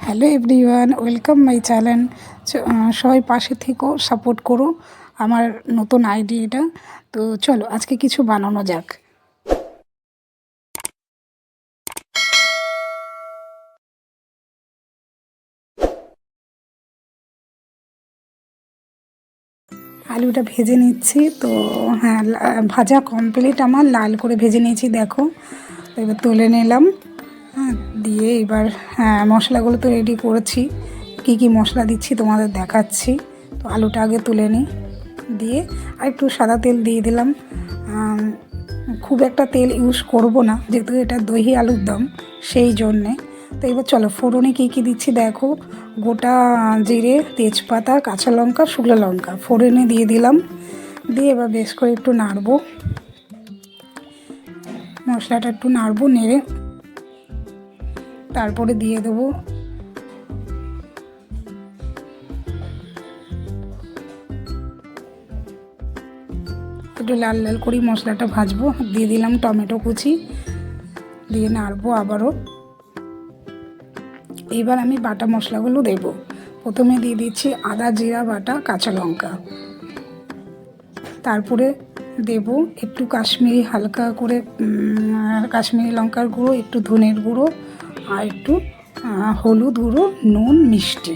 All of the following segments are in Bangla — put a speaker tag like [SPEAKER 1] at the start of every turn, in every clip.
[SPEAKER 1] Hello everyone, welcome my channel. সবাই পাশে থেকো, সাপোর্ট করো আমার নতুন আইডিয়াটা। তো চলো আজকে কিছু বানানো যাক। আলুটা ভেজে নিচ্ছি। তো হ্যাঁ, ভাজা কমপ্লিট আমার, লাল করে ভেজে নিয়েছি দেখো। এবার তুলে নিলাম। হ্যাঁ, দিয়ে এবার মশলাগুলো তো রেডি করেছি। কি কি মশলা দিচ্ছি তোমাদের দেখাচ্ছি। তো আলুটা আগে তুলে নিই, দিয়ে আর একটু সাদা তেল দিয়ে দিলাম। খুব একটা তেল ইউজ করব না, যেহেতু এটা দহি আলুর দম, সেই জন্যে। তো এবার চলো ফোড়নে কী কী দিচ্ছি দেখো। গোটা জিরে, তেজপাতা, কাঁচা লঙ্কা, শুকনো লঙ্কা ফোড়নে দিয়ে দিলাম। দিয়ে এবার বেশ করে একটু নাড়বো, মশলাটা একটু নাড়বো, নেড়ে তারপরে দিয়ে দেবো একটু লাল লাল করে মশলাটা ভাজবো। দিয়ে দিলাম টমেটো কুচি, দিয়ে নাড়বো আবারও। এবার আমি বাটা মশলাগুলো দেব। প্রথমে দিয়ে দিচ্ছি আদা জিরা বাটা, কাঁচা লঙ্কা। তারপরে দেব একটু কাশ্মীরি, হালকা করে কাশ্মীরি লঙ্কার গুঁড়ো, একটু ধনের গুঁড়ো, আর একটু হলুদ গুঁড়ো, নুন, মিষ্টি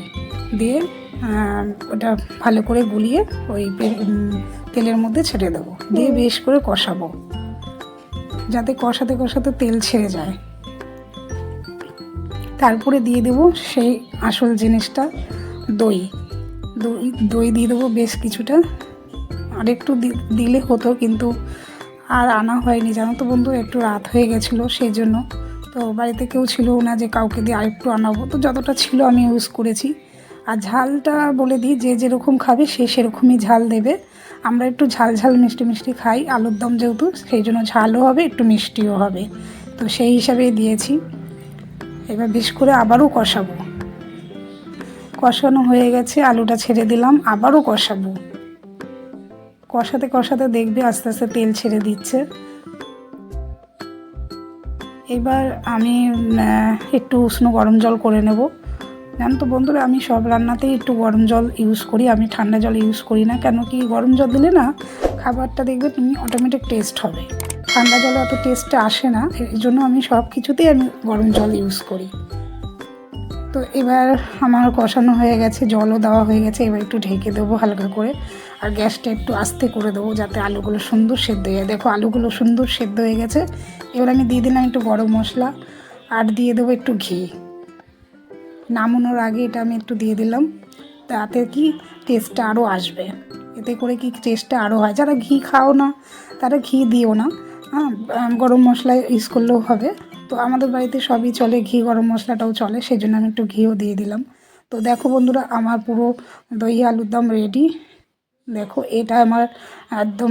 [SPEAKER 1] দিয়ে ওটা ভালো করে গুলিয়ে ওই তেলের মধ্যে ছেড়ে দেবো। দিয়ে বেশ করে কষাবো, যাতে কষাতে কষাতে তেল ছেড়ে যায়। তারপরে দিয়ে দেবো সেই আসল জিনিসটা, দই। দই দিয়ে দেবো বেশ কিছুটা। আর একটু দিলে হতো, কিন্তু আর আনা হয়নি জানো তো বন্ধু, একটু রাত হয়ে গেছিলো সেই জন্য। তো বাড়িতে কেউ ছিল না যে কাউকে দিয়ে আরেকটু আনাবো, তো যতটা ছিল আমি ইউজ করেছি। আর ঝালটা বলে দিই, যে যেরকম খাবে সে সেরকমই ঝাল দেবে। আমরা একটু ঝাল ঝাল মিষ্টি মিষ্টি খাই, আলুর দম যেহেতু, সেই জন্য ঝালও হবে একটু মিষ্টিও হবে, তো সেই হিসাবেই দিয়েছি। এবার বেশ করে আবারও কষাবো। কষানো হয়ে গেছে, আলুটা ছেড়ে দিলাম, আবারও কষাবো। কষাতে কষাতে দেখবে আস্তে আস্তে তেল ছেড়ে দিচ্ছে। এবার আমি একটু উষ্ণ গরম জল করে নেব। জানো তো বন্ধুরা, আমি সব রান্নাতেই একটু গরম জল ইউজ করি, আমি ঠান্ডা জল ইউজ করি না। কেন কি, গরম জল দিলে না খাবারটা দেখবে তুমি অটোমেটিক টেস্ট হবে, ঠান্ডা জলে অত টেস্টটা আসে না। এই জন্য আমি সব কিছুতেই আমি গরম জল ইউজ করি। তো এবার আমার কষানো হয়ে গেছে, জলও দেওয়া হয়ে গেছে। এবার একটু ঢেকে দেবো হালকা করে, আর গ্যাসটা একটু আস্তে করে দেবো, যাতে আলুগুলো সুন্দর সেদ্ধ হয়ে যায়। দেখো আলুগুলো সুন্দর সেদ্ধ হয়ে গেছে। এবার আমি দিয়ে দিলাম একটু গরম মশলা, আর দিয়ে দেবো একটু ঘি। নামানোর আগে এটা আমি একটু দিয়ে দিলাম, তাতে কি টেস্টটা আরও আসবে। এতে করে কি টেস্টটা আরও হয়। যারা ঘি খাও না তারা ঘি দিও না, হ্যাঁ, গরম মশলা ইউজ করলেও হবে। তো আমাদের বাড়িতে সবই চলে, ঘি গরম মশলাটাও চলে, সেই জন্য আমি একটু ঘিও দিয়ে দিলাম। তো দেখো বন্ধুরা, আমার পুরো দই আলুর দম রেডি। দেখো এটা আমার একদম